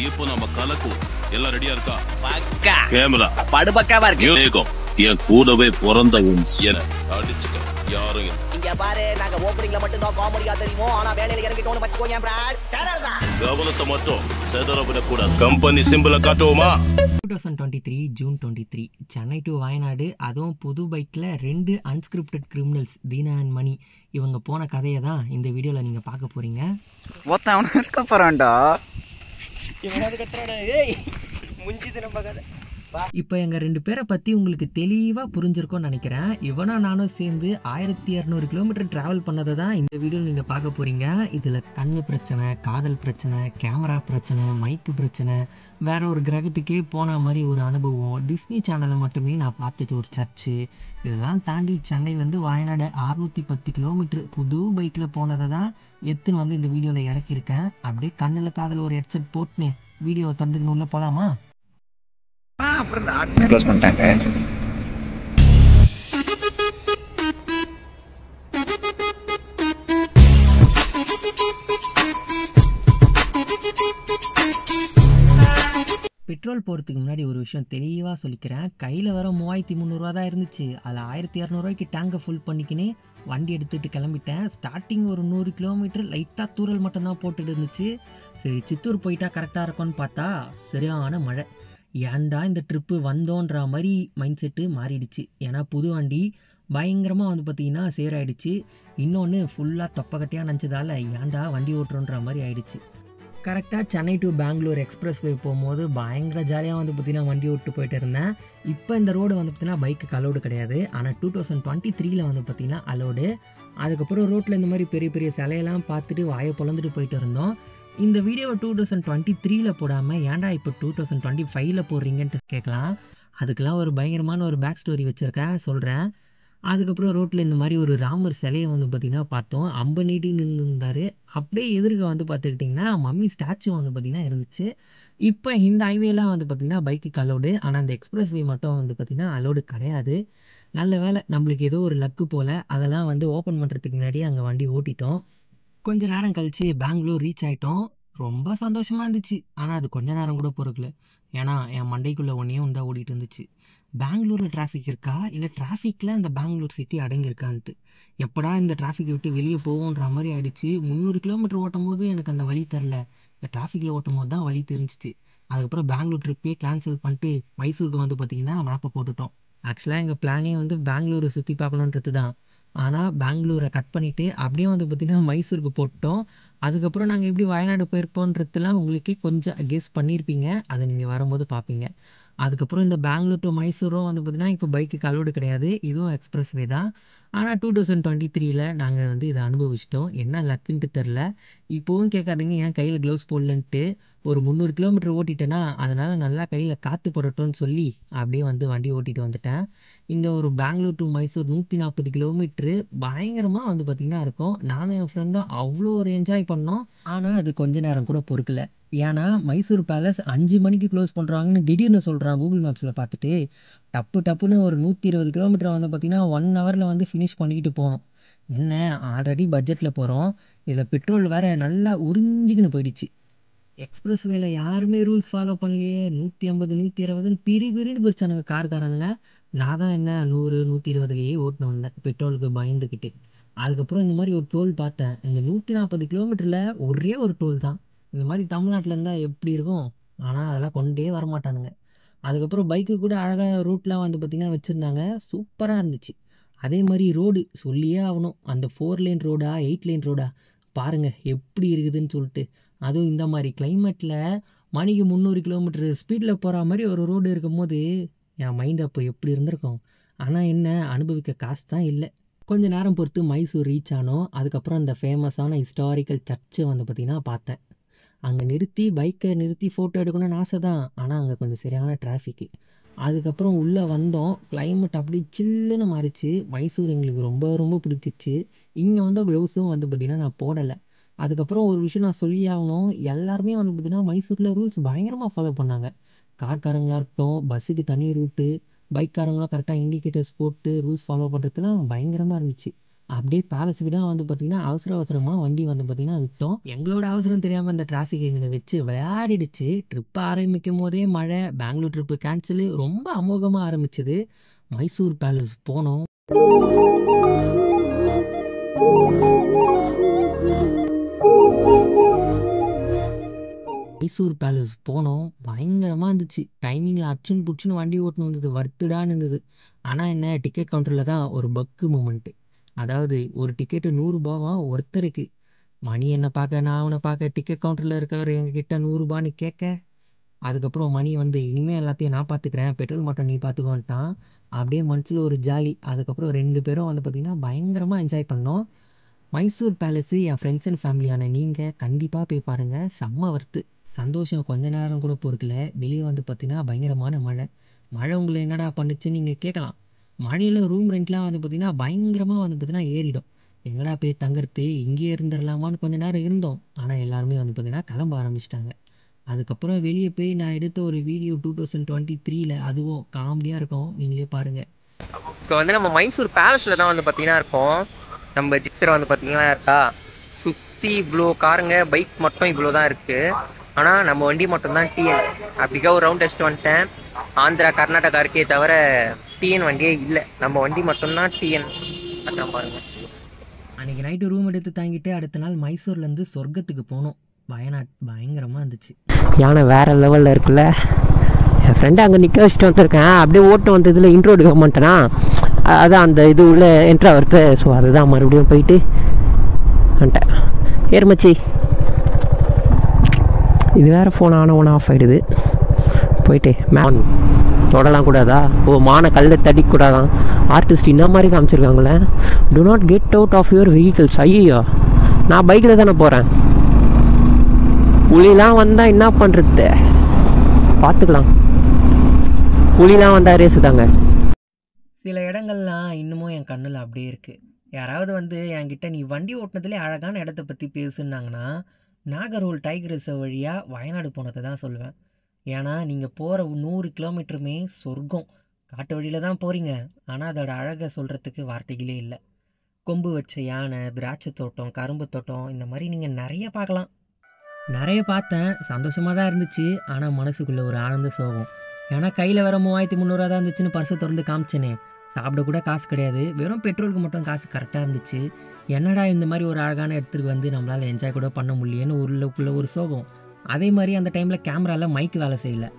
இப்போ நம்ம கலக்குவோம். எல்லாம் ரெடியா இருக்கா? பக்கா. கேமரா படுபக்காவா இருக்கு. என் கூடவே பிறந்தவன் அடிச்சுக்க. யாரும் இங்க பாரு, நாங்க ஓப்பனிங்ல மட்டும் தான் காமெடியா தெரியுமோ, ஆனா வேலையில இறங்கிட்டோம்னு வச்சுக்கோங்க பிராட். கவனத்தை மட்டும் செதற விடக்கூடாது. கம்பெனி சிம்பிளை காட்டுவோமா? 2023 ஜூன் 23 சென்னை டு வயநாடு, அதுவும் புது பைக்கில் 2 அன்ஸ்கிரிப்டட் கிரிமினல்ஸ் தீனா அண்ட் மணி இவங்க போன கதையை தான் இந்த வீடியோவில் நீங்கள் பார்க்க போகிறீங்க. ஒருத்தன் இருக்க போகிறான்டா. இப்போ எங்கள் 2 பேரை பற்றி உங்களுக்கு தெளிவாக புரிஞ்சிருக்கோன்னு நினைக்கிறேன். இவனும் நானும் சேர்ந்து 1200 கிலோமீட்டர் ட்ராவல் பண்ணதை தான் இந்த வீடியோவில் நீங்கள் பார்க்க போகிறீங்க. இதில் கண்ணு பிரச்சனை, காதல் பிரச்சனை, கேமரா பிரச்சனை, மைக்கு பிரச்சனை, வேற ஒரு கிரகத்துக்கே போன மாதிரி ஒரு அனுபவம், டிஸ்னி சேனலை மட்டுமே நான் பார்த்தது ஒரு சர்ச்சு, இதெல்லாம் தாண்டி சென்னையிலேருந்து வயநாடு 610 கிலோமீட்டர் புது பைக்கில் போனதை தான் எடுத்துன்னு வந்து இந்த வீடியோவில் இறக்கியிருக்கேன். அப்படியே கண்ணில் காதில் ஒரு ஹெட்செட் போட்டுன்னு வீடியோ தந்துக்கணும் உள்ள போகலாமா? க்ளோஸ் பண்ணிட்டாங்க. பெட்ரோல் போகிறதுக்கு முன்னாடி ஒரு விஷயம் தெளிவாக சொல்லிக்கிறேன். கையில் வர 3300 தான் இருந்துச்சு. அதில் 1200 டேங்கை ஃபுல் பண்ணிக்கினே வண்டி எடுத்துகிட்டு கிளம்பிட்டேன். ஸ்டார்டிங் ஒரு 100 கிலோமீட்டர் லைட்டாக தூரல் மட்டும்தான் போட்டுட்டு இருந்துச்சு. சரி, சித்தூர் போயிட்டா கரெக்டாக இருக்கும்னு பார்த்தா சரியான மழை. ஏன்டா இந்த ட்ரிப்பு வந்தோன்ற மாதிரி மைண்ட் செட்டு மாறிடுச்சு. ஏன்னா புது வண்டி பயங்கரமாக வந்து பார்த்திங்கன்னா சேராயிடுச்சு. இன்னொன்று ஃபுல்லாக தொப்பக்கட்டையாக நினச்சதால் ஏன்டா வண்டி ஓட்டுறோன்ற மாதிரி ஆயிடுச்சு. கரெக்டாக சென்னை டு பெங்களூர் எக்ஸ்பிரஸ் வே போகும்போது பயங்கர ஜாலியாக வந்து பார்த்திங்கன்னா வண்டி ஓட்டு போயிட்டு இருந்தேன். இப்போ இந்த ரோடு வந்து பார்த்திங்கன்னா பைக்கு அலோடு கிடையாது. ஆனால் 2023 வந்து பார்த்திங்கன்னா அலோடு. அதுக்கப்புறம் ரோட்டில் இந்த மாதிரி பெரிய பெரிய சிலையெல்லாம் பார்த்துட்டு வாயை பொழந்துட்டு போயிட்டு இருந்தோம். இந்த வீடியோவை 2023 போடாமல் ஏன்டா இப்போ 2025 போடுறீங்கன்ட்டு கேட்கலாம். அதுக்கெலாம் ஒரு பயங்கரமான ஒரு பேக் ஸ்டோரி வச்சுருக்கேன், சொல்கிறேன். அதுக்கப்புறம் ரோட்டில் இந்த மாதிரி ஒரு ராமர் சிலையை வந்து பார்த்திங்கன்னா பார்த்தோம். அம்பு நீட்டி நின்றுருந்தார். அப்படியே எதிர்க்க வந்து பார்த்துக்கிட்டிங்கன்னா மம்மி ஸ்டாச்சு வந்து பார்த்திங்கன்னா இருந்துச்சு. இப்போ இந்த ஹைவேலாம் வந்து பார்த்திங்கன்னா பைக்கு அலோடு. ஆனால் அந்த எக்ஸ்பிரஸ் வே மட்டும் வந்து பார்த்திங்கன்னா அலோடு கிடையாது. நல்ல வேலை, நம்மளுக்கு ஏதோ ஒரு லக்கு போல். அதெல்லாம் வந்து ஓப்பன் பண்ணுறதுக்கு முன்னாடியே அங்கே வண்டி ஓட்டிட்டோம். கொஞ்ச நேரம் கழித்து பெங்களூர் ரீச் ஆகிட்டோம். ரொம்ப சந்தோஷமாக இருந்துச்சு. ஆனால் அது கொஞ்ச நேரம் கூட பொறுக்கல. ஏன்னா என் மண்டைக்குள்ளே ஒன்றையும் தான் ஓடிட்டு இருந்துச்சு. பெங்களூரில் டிராஃபிக் இருக்கா, இல்லை டிராஃபிக்கில் இந்த பெங்களூர் சிட்டி அடங்கியிருக்கான்ட்டு. எப்படா இந்த டிராஃபிக்கை விட்டு வெளியே போவோன்ற மாதிரி ஆகிடுச்சு. 300 கிலோமீட்டர் ஓட்டும் போது எனக்கு அந்த வழி தெரில. இந்த டிராஃபிக்கில் ஓட்டும் போது தான் வழி தெரிஞ்சிச்சு. அதுக்கப்புறம் பெங்களூர் ட்ரிப்பே கேன்சல் பண்ணிட்டு மைசூருக்கு வந்து பார்த்திங்கன்னா மேப்பை போட்டுட்டோம். ஆக்சுவலாக எங்கள் பிளானே வந்து பெங்களூரை சுற்றி பார்க்கணுன்றது தான். ஆனால் பெங்களூரை கட் பண்ணிவிட்டு அப்படியே வந்து பார்த்திங்கன்னா மைசூருக்கு போட்டோம். அதுக்கப்புறம் நாங்கள் எப்படி வயநாடு போயிருப்போன்றதுலாம் உங்களுக்கே கொஞ்சம் கெஸ் பண்ணியிருப்பீங்க. அதை நீங்கள் வரும்போது பார்ப்பீங்க. அதுக்கப்புறம் இந்த பெங்களூர் டு மைசூரும் வந்து பார்த்திங்கன்னா இப்போ பைக்கு அலோடு கிடையாது. இதுவும் எக்ஸ்பிரஸ் வே தான். ஆனால் 2023 நாங்கள் வந்து இதை அனுபவிச்சிட்டோம். என்ன லக்குன்ட்டு தெரில. இப்போவும் கேட்காதீங்க ஏன் கையில் க்ளவுஸ் போடலன்ட்டு. ஒரு 300 கிலோமீட்டர் ஓட்டிட்டேன்னா அதனால் நல்லா கையில் காற்று போடட்டும்னு சொல்லி அப்படியே வந்து வண்டி ஓட்டிகிட்டு வந்துட்டேன். இந்த ஒரு பெங்களூர் டு மைசூர் 140 கிலோமீட்ரு பயங்கரமாக வந்து பார்த்திங்கன்னா இருக்கும். நானும் என் ஃப்ரெண்டும் அவ்வளோ ஒரு என்ஜாய் பண்ணோம். ஆனால் அது கொஞ்ச நேரம் கூட பொறுக்கல. ஏன்னா மைசூர் பேலஸ் 5 மணிக்கு க்ளோஸ் பண்ணுறாங்கன்னு திடீர்னு சொல்கிறான் கூகுள் மேப்ஸில் பார்த்துட்டு. டப்புன்னு ஒரு 120 கிலோமீட்டர் வந்து பார்த்திங்கன்னா 1 ஹவரில் வந்து ஃபினிஷ் பண்ணிக்கிட்டு போனோம். என்ன ஆல்ரெடி பட்ஜெட்டில் போகிறோம், இதில் பெட்ரோல் வேறு நல்லா உறிஞ்சிக்கின்னு போயிடுச்சு. எக்ஸ்பிரஸ் வேல யாருமே ரூல்ஸ் ஃபாலோ பண்ணலையே. 150 120 பிரின்னு பிரிச்சானுங்க காருக்காரனுங்க. நான் தான் என்ன 100 120 ஓட்டினு வந்தேன் பெட்ரோலுக்கு பயந்துக்கிட்டு. அதுக்கப்புறம் இந்த மாதிரி ஒரு டோல் பார்த்தேன். இந்த 140 கிலோமீட்டரில் ஒரே ஒரு டோல் தான். இந்த மாதிரி தமிழ்நாட்டில் இருந்தால் எப்படி இருக்கும். ஆனால் அதெல்லாம் கொண்டே வரமாட்டானுங்க. அதுக்கப்புறம் பைக்கு கூட அழகாக ரூட்லாம் வந்து பார்த்திங்கன்னா வச்சுருந்தாங்க. சூப்பராக இருந்துச்சு. அதே மாதிரி ரோடு சொல்லியே ஆகணும். அந்த 4 லேன் ரோடா 8 லேன் ரோடா பாருங்கள் எப்படி இருக்குதுன்னு சொல்லிட்டு. அதுவும் இந்த மாதிரி கிளைமேட்டில் மணிக்கு 300 கிலோமீட்டர் ஸ்பீடில் போகிற மாதிரி ஒரு ரோடு இருக்கும்போது என் மைண்ட் அப்போ எப்படி இருந்திருக்கும். ஆனால் என்ன, அனுபவிக்க காசு தான் இல்லை. கொஞ்சம் நேரம் பொறுத்து மைசூர் ரீச் ஆனோம். அதுக்கப்புறம் அந்த ஃபேமஸான ஹிஸ்டாரிக்கல் சர்ச்சை வந்து பார்த்திங்கன்னா பார்த்தேன். அங்கே பைக்கை நிறுத்தி ஃபோட்டோ எடுக்கணும்னு ஆசை தான். ஆனால் அங்கே கொஞ்சம் சரியான டிராஃபிக்கு. அதுக்கப்புறம் உள்ளே வந்தோம். கிளைமேட் அப்படி சில்லுன்னு மாறிச்சு. மைசூர் எங்களுக்கு ரொம்ப ரொம்ப பிடிச்சிச்சு. இங்கே வந்து க்ளவுஸும் வந்து பார்த்திங்கன்னா நான் போடலை. அதுக்கப்புறம் ஒரு விஷயம் நான் சொல்லி ஆகணும். எல்லாருமே வந்து பார்த்திங்கன்னா மைசூரில் ரூல்ஸ் பயங்கரமாக ஃபாலோ பண்ணாங்க. கார்காரங்களாக இருக்கட்டும், பஸ்ஸுக்கு தனி ரூட்டு, பைக்காரங்களாம் கரெக்டாக இண்டிகேட்டர்ஸ் போட்டு ரூல்ஸ் ஃபாலோ பண்ணுறதுலாம் பயங்கரமாக இருந்துச்சு. அப்படியே பேலஸுக்கு தான் வந்து பார்த்திங்கன்னா அவசரமாக வண்டி வந்து பார்த்திங்கன்னா விட்டோம். எங்களோட அவசரம் தெரியாமல் இந்த டிராஃபிக் எங்களை வச்சு விளையாடிடுச்சு. ட்ரிப்பு ஆரம்பிக்கும் போதே மழை, பெங்களூர் ட்ரிப்பு கேன்சலு, ரொம்ப அமோகமாக ஆரம்பிச்சது. மைசூர் பேலஸ் போனோம். பயங்கரமாக இருந்துச்சு. டைமிங்கில் அச்சுன்னு புடிச்சுன்னு வண்டி ஓட்டுன்னு வந்தது, வர்த்துடான்னு இருந்தது. ஆனால் என்ன, டிக்கெட் கவுண்டரில் தான் ஒரு பக்கு மூமெண்ட்டு. அதாவது ஒரு டிக்கெட்டு 100 ரூபாவா ஒருத்தருக்கு. மணி என்னை பார்க்க, நான் அவனை பார்க்க, டிக்கெட் கவுண்டரில் இருக்கவர் எங்ககிட்ட 100 ரூபான்னு கேட்க, அதுக்கப்புறம் மணி வந்து இனிமேல் எல்லாத்தையும் நான் பார்த்துக்கிறேன், பெட்ரோல் மட்டும் நீ பார்த்துக்கோன்ட்டான். அப்படியே மனசில் ஒரு ஜாலி. அதுக்கப்புறம் 2 பேரும் வந்து பார்த்திங்கன்னா பயங்கரமாக என்ஜாய் பண்ணோம். மைசூர் பேலஸு என் ஃப்ரெண்ட்ஸ் அண்ட் ஃபேமிலியான நீங்கள் கண்டிப்பாக போய் பாருங்கள், செம்ம வர்த்து. சந்தோஷம் கொஞ்ச நேரம் கூட பொறுக்கல. வெளியே வந்து பார்த்தீங்கன்னா பயங்கரமான மழை உங்களை என்னடா பண்ணுச்சுன்னு நீங்கள் கேட்கலாம். மழையில் ரூம் ரெண்ட்லாம் வந்து பார்த்திங்கன்னா பயங்கரமாக வந்து பார்த்திங்கன்னா ஏறிடும். எங்கடா போய் தங்குறது, இங்கேயே இருந்துடலாமான்னு கொஞ்ச நேரம் இருந்தோம். ஆனால் எல்லாருமே வந்து பார்த்திங்கன்னா கிளம்ப ஆரம்பிச்சிட்டாங்க. அதுக்கப்புறம் வெளியே போய் நான் எடுத்த ஒரு வீடியோ 2023ல், அதுவும் காமெடியாக இருக்கும், நீங்களே பாருங்கள். இப்போ வந்து நம்ம மைசூர் பேலஸில் தான் வந்து பார்த்திங்கன்னா இருக்கோம். நம்ம ஜிக்ஸரை வந்து பார்த்திங்கன்னா இருக்கா, சுற்றி இவ்வளோ காருங்க, பைக் மட்டும் இவ்வளோ தான் இருக்குது. ஆனால் நம்ம வண்டி மட்டும்தான் டிஎன். அப்படிக்கா ஒரு ரவுண்ட் டெஸ்ட் வந்துட்டேன். ஆந்திரா கர்நாடகா இருக்கே தவிர டிஎன் வண்டியே இல்லை. நம்ம வண்டி மட்டும்தான் டிஎன். அதான் பாருங்கள். அன்றைக்கி நைட்டு ரூம் எடுத்து தாங்கிட்டு அடுத்த நாள் மைசூர்லேருந்து சொர்க்கத்துக்கு போனோம். வயநாட் பயங்கரமாக இருந்துச்சு. யானை வேறு லெவலில் இருக்குல்ல. என் ஃப்ரெண்டு அங்கே நிற்க வச்சுட்டு வந்துருக்கேன். அப்படியே ஓட்டு வந்ததில் இன்ட்ரோ எடுக்க மாட்டேனா, அதான் அந்த இது உள்ள என்ட்ரா வருது. ஸோ அதுதான் மறுபடியும் போயிட்டு வந்துட்டேன். ஏறுமச்சி, இது வேறு ஃபோன் ஆன் ஆஃப் ஆகிடுது. போயிட்டு மேன் தொடலாம் கூடாதா? ஓ, மான கல்லை தடிக்கூடாதான். ஆர்டிஸ்ட் இந்த மாதிரி காமிச்சிருக்காங்களே. Do not get out of your vehicles. ஐயோ, நான் பைக்கில் தானே போகிறேன். புலிலாம் வந்தால் என்ன பண்ணுறது, பார்த்துக்கலாம். புலிலாம் வந்தால் ரேஸு தாங்க. சில இடங்கள்லாம் இன்னமும் என் கண்ணில் அப்படியே இருக்குது. யாராவது வந்து என்கிட்ட நீ வண்டி ஓட்டினதுலேயே அழகான இடத்த பற்றி பேசுனாங்கன்னா, நாகர்ஹோல் டைகர் ரிசர்வ் வழியாக வயநாடு போனதை தான் சொல்லுவேன். ஏன்னா நீங்கள் போகிற 100 கிலோமீட்டருமே சொர்க்கம். காட்டு வழியில் தான் போகிறீங்க, ஆனால் அதோட அழகை சொல்கிறதுக்கு வார்த்தைகளே இல்லை. கொம்பு வச்ச யானை, திராட்சை தோட்டம், கரும்பு தோட்டம், இந்த மாதிரி நீங்கள் நிறைய பார்க்கலாம். நிறைய பார்த்தேன், சந்தோஷமாக தான் இருந்துச்சு. ஆனால் மனசுக்குள்ளே ஒரு ஆனந்த சோகம். ஏன்னா கையில் வர 3300 தான் இருந்துச்சுன்னு பர்ஸை திறந்து காமிச்சேனே. சாப்பிட கூட காசு கிடையாது, வெறும் பெட்ரோலுக்கு மட்டும் காசு கரெக்டாக இருந்துச்சு. என்னடா இந்த மாதிரி ஒரு அழகான இடத்துக்கு வந்து நம்மளால் என்ஜாய் கூட பண்ண முடியலன்னு உள்ளுக்குள்ளே ஒரு சோகம். அதே மாதிரி அந்த டைமில் கேமராவில் மைக் வேலை செய்யலை.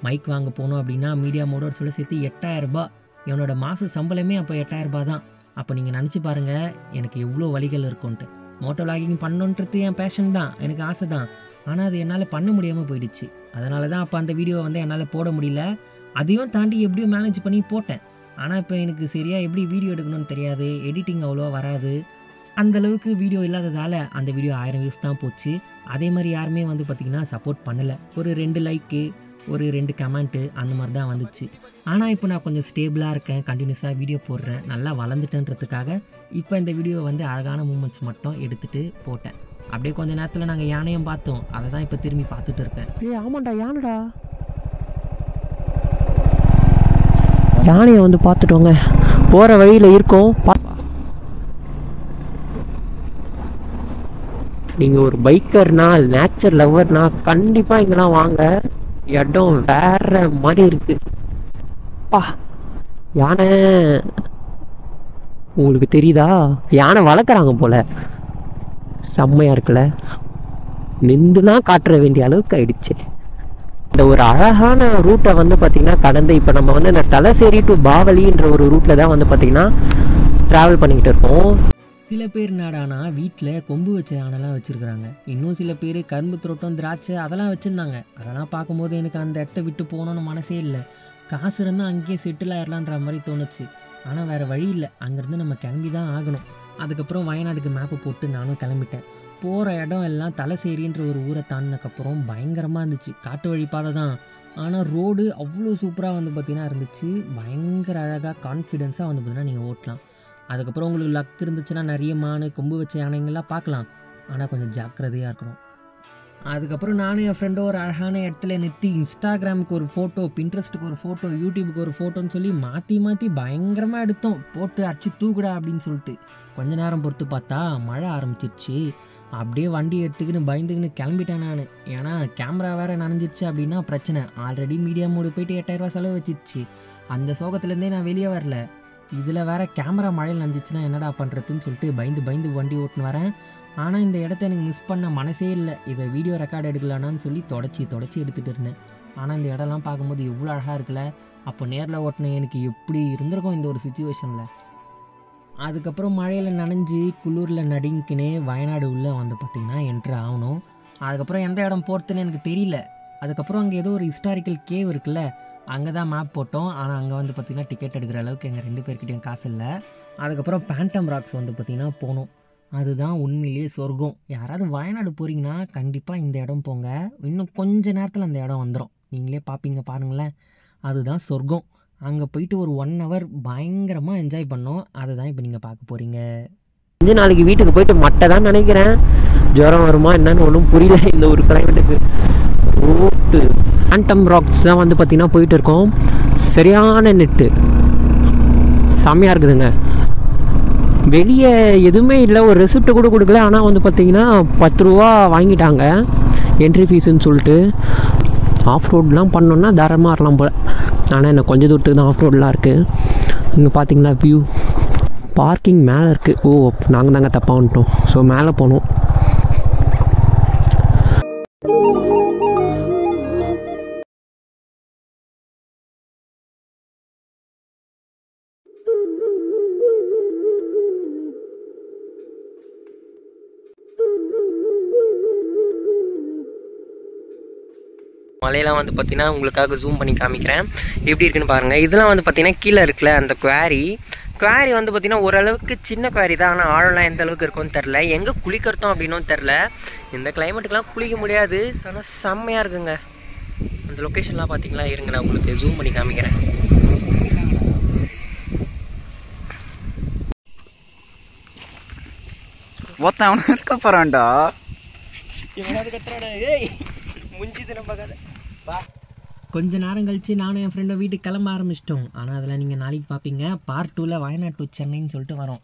மைக் வாங்க போனோம் அப்படின்னா மீடியா மோடோட சொல்ல சேர்த்து 8000 ரூபாய். என்னோட மாத சம்பளமே அப்போ 8000 ரூபாய் தான். அப்போ நீங்கள் நினச்சி பாருங்கள் எனக்கு எவ்வளோ வழிகள் இருக்கும்ன்ட்டு. மோட்டோ வ்ளாகிங் பண்ணணுன்றது என் பேஷன் தான், எனக்கு ஆசை தான். ஆனால் அது என்னால் பண்ண முடியாமல் போயிடுச்சு. அதனால தான் அப்போ அந்த வீடியோவை வந்து என்னால் போட முடியல. அதையும் தாண்டி எப்படியோ மேனேஜ் பண்ணி போட்டேன். ஆனால் இப்போ எனக்கு சரியாக எப்படி வீடியோ எடுக்கணும்னு தெரியாது, எடிட்டிங் அவ்வளோவா வராது. அந்தளவுக்கு வீடியோ இல்லாததால் அந்த வீடியோ 1000 வியூஸ் தான் போச்சு. அதே மாதிரி யாருமே வந்து பார்த்திங்கன்னா சப்போர்ட் பண்ணலை. ஒரு 2 லைக்கு, ஒரு 2 கமெண்ட்டு, அந்த மாதிரி தான் வந்துச்சு. ஆனால் இப்போ நான் கொஞ்சம் ஸ்டேபிளாக இருக்கேன், கண்டினியூஸாக வீடியோ போடுறேன், நல்லா வளர்ந்துட்டேன்றதுக்காக இப்போ இந்த வீடியோ வந்து அழகான மூமெண்ட்ஸ் மட்டும் எடுத்துகிட்டு போட்டேன். அப்படியே கொஞ்சம் நேரத்தில் நாங்கள் யானையும் பார்த்தோம், அதை தான் இப்போ திரும்பி பார்த்துட்டு இருக்கேன். ஆமாண்டா, யானைடா. யானையை வந்து பார்த்துட்டோங்க, போகிற வழியில் இருக்கோம். நீங்கள் ஒரு பைக்கர்னா, நேச்சர் லவ்வர்னா கண்டிப்பாக இங்கெல்லாம் வாங்க. இடம் வேற மாதிரி இருக்கு. பா, யானை உங்களுக்கு தெரியுதா? யானை வளர்க்குறாங்க போல, செம்மையாக இருக்குல்ல. நின்றுனா காட்டுற வேண்டிய அளவுக்கு ஆயிடுச்சு. இந்த ஒரு அழகான ரூட்டை வந்து பார்த்திங்கன்னா கடந்து இப்போ நம்ம வந்து இந்த தலசேரி டு பாவலின்ற ஒரு ரூட்டில் தான் வந்து பார்த்திங்கன்னா ட்ராவல் பண்ணிக்கிட்டு இருக்கோம். சில பேர் நாடானா வீட்டில் கொம்பு வச்ச யானைலாம் வச்சுருக்குறாங்க. இன்னும் சில பேர் கரும்பு தோட்டம், திராட்சை அதெல்லாம் வச்சுருந்தாங்க. அதெல்லாம் பார்க்கும்போது எனக்கு அந்த இடத்த விட்டு போகணுன்னு மனசே இல்லை. காசு இருந்தால் அங்கேயே செட்டில் ஆயிடலான்ற மாதிரி தோணுச்சு. ஆனால் வேறு வழி இல்லை, அங்கேருந்து நம்ம கிளம்பி தான் ஆகணும். அதுக்கப்புறம் வயநாடுக்கு மேப்பு போட்டு நானும் கிளம்பிட்டேன். போகிற இடம் எல்லாம் தலசேரின்ற ஒரு ஊரை தாண்டினதுக்கப்புறம் பயங்கரமாக இருந்துச்சு. காட்டு வழி பாதை தான், ஆனால் ரோடு அவ்வளோ சூப்பராக வந்து பார்த்திங்கன்னா இருந்துச்சு. பயங்கர அழகாக கான்ஃபிடென்ஸாக வந்து பார்த்திங்கன்னா நீங்கள் ஓட்டலாம். அதுக்கப்புறம் உங்களுக்கு லக் இருந்துச்சுன்னா நிறைய மான், கொம்பு வச்ச யானைங்கள்லாம் பார்க்கலாம். ஆனால் கொஞ்சம் ஜாக்கிரதையாக இருக்கணும். அதுக்கப்புறம் நானும் என் ஃப்ரெண்டும் ஒரு அழகான இடத்துல நிறுத்தி இன்ஸ்டாகிராமுக்கு ஒரு ஃபோட்டோ, பின்ட்ரெஸ்ட்டுக்கு ஒரு ஃபோட்டோ, யூடியூபுக்கு ஒரு ஃபோட்டோன்னு சொல்லி மாற்றி பயங்கரமாக எடுத்தோம். போட்டு அடிச்சு தூக்குடா அப்படின்னு சொல்லிட்டு கொஞ்ச நேரம் பொறுத்து பார்த்தா மழை ஆரம்பிச்சிருச்சு. அப்படியே வண்டி எடுத்துக்கின்னு பயந்துக்கின்னு கிளம்பிட்டேன் நான். ஏன்னா கேமரா வேறு நனைஞ்சிச்சு அப்படின்னா பிரச்சனை. ஆல்ரெடி மீடியா மோடு போயிட்டு 8000 ரூபா செலவு வச்சிருச்சு. அந்த சோகத்துலேருந்தே நான் வெளியே வரல. இதில் வேறு கேமரா மழையில் நனைஞ்சிச்சுன்னா என்னடா பண்ணுறதுன்னு சொல்லிட்டு பயந்து வண்டி ஓட்டுன்னு வரேன். ஆனால் இந்த இடத்த எனக்கு மிஸ் பண்ண மனசே இல்லை. இதை வீடியோ ரெக்கார்ட் எடுக்கலான்னு சொல்லி தொடச்சி எடுத்துகிட்டு இருந்தேன். ஆனால் இந்த இடம்லாம் பார்க்கும்போது எவ்வளோ அழகாக இருக்குல்ல. அப்போ நேரில் ஓட்டின எனக்கு எப்படி இருந்திருக்கும் இந்த ஒரு சுச்சுவேஷனில். அதுக்கப்புறம் மழையில் நனைஞ்சி குளிரில் நடுங்கினே வயநாடு உள்ளே வந்து பார்த்திங்கன்னா என்ட்ரு ஆகணும். அதுக்கப்புறம் எந்த இடம் போகிறதுன்னு எனக்கு தெரியல. அதுக்கப்புறம் அங்கே ஏதோ ஒரு ஹிஸ்டாரிக்கல் கேவ் இருக்குல்ல, அங்கே தான் மேப் போட்டோம். ஆனால் அங்கே வந்து பார்த்திங்கன்னா டிக்கெட் எடுக்கிற அளவுக்கு எங்கள் 2 பேர்கிட்டையும் காசு இல்லை. அதுக்கப்புறம் பேண்டம் ராக்ஸ் வந்து பார்த்திங்கன்னா போனோம். அதுதான் உண்மையிலேயே சொர்க்கம். யாராவது வயநாடு போகிறீங்கன்னா கண்டிப்பாக இந்த இடம் போங்க. இன்னும் கொஞ்ச நேரத்தில் அந்த இடம் வந்துடும். நீங்களே பார்ப்பீங்க, பாருங்களேன். அதுதான் சொர்க்கம். அங்கே போயிட்டு ஒரு 1 hour பயங்கரமாக என்ஜாய் பண்ணோம். அதை தான் இப்போ நீங்கள் பார்க்க போகிறீங்க. 5 நாளைக்கு வீட்டுக்கு போயிட்டு மட்டை தான் நினைக்கிறேன். ஜுரம் வருமா என்னன்னு ஒன்றும் புரியல இந்த ஒரு கிளைமேட்டுக்கு. ஓட்டு பேண்டம் ராக்ஸ் தான் வந்து பார்த்திங்கன்னா போயிட்டு இருக்கோம். சரியான நெட்டு செம்மையாக இருக்குதுங்க. வெளியே எதுவுமே இல்லை, ஒரு ரெசிப்ட் கூட கொடுக்கல. ஆனால் வந்து பார்த்திங்கன்னா 10 ரூபா வாங்கிட்டாங்க என்ட்ரி ஃபீஸுன்னு சொல்லிட்டு. ஆஃப் ரோட்லாம் பண்ணோன்னா தாராளமாக வரலாம் போல். ஆனால் என்ன கொஞ்சம் தூரத்துக்கு தான் ஆஃப் ரோடெலாம் இருக்குது. இங்கே பார்த்தீங்களா வியூ. பார்க்கிங் மேலே இருக்குது. ஓ, நாங்கள் தாங்க தப்பாக வந்துட்டோம். ஸோ மேலே போனோம். மலையெல்லாம் வந்து பார்த்தீங்கன்னா உங்களுக்காக ஜூம் பண்ணி காமிக்கிறேன் எப்படி இருக்குன்னு பாருங்கள். இதெல்லாம் வந்து பார்த்தீங்கன்னா கீழே இருக்குல்ல அந்த குவாரி வந்து பார்த்தீங்கன்னா ஓரளவுக்கு சின்ன குவாரி தான். ஆனால் ஆழம்லாம் எந்த அளவுக்கு இருக்கும்னு தெரில. எங்கே குளிக்கிறோம் அப்படின்னும் தெரில. இந்த கிளைமேட்டுக்கெலாம் குளிக்க முடியாது. ஆனால் செம்மையாக இருக்குங்க அந்த லொக்கேஷன்லாம். பார்த்தீங்களா, இருங்க நான் உங்களுக்கு ஜூம் பண்ணி காமிக்கிறேன். ஒருத்தன் இருக்க போகிறான்டா. கொஞ்ச நேரம் கழித்து நானும் என் ஃப்ரெண்டும் வீட்டுக்கு கிளம்ப ஆரம்பிச்சிட்டோம். ஆனால் அதில் நீங்கள் நாளைக்கு பார்ப்பீங்க. பார்ட் 2ல் வயநாடு டு சென்னைன்னு சொல்லிட்டு வரோம்.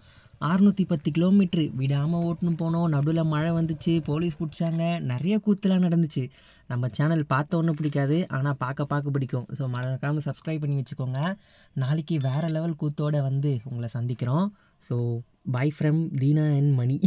610 கிலோமீட்ரு விடாமல் ஓட்டுன்னு போனோம். நடுவில் மழை வந்துச்சு, போலீஸ் பிடிச்சாங்க, நிறைய கூத்துலாம் நடந்துச்சு. நம்ம சேனல் பார்த்த ஒன்றும் பிடிக்காது, ஆனால் பார்க்க பிடிக்கும். ஸோ மறக்காமல் சப்ஸ்கிரைப் பண்ணி வச்சுக்கோங்க. நாளைக்கு வேறு லெவல் கூத்தோடு வந்து உங்களை சந்திக்கிறோம். So bye from Deena and money.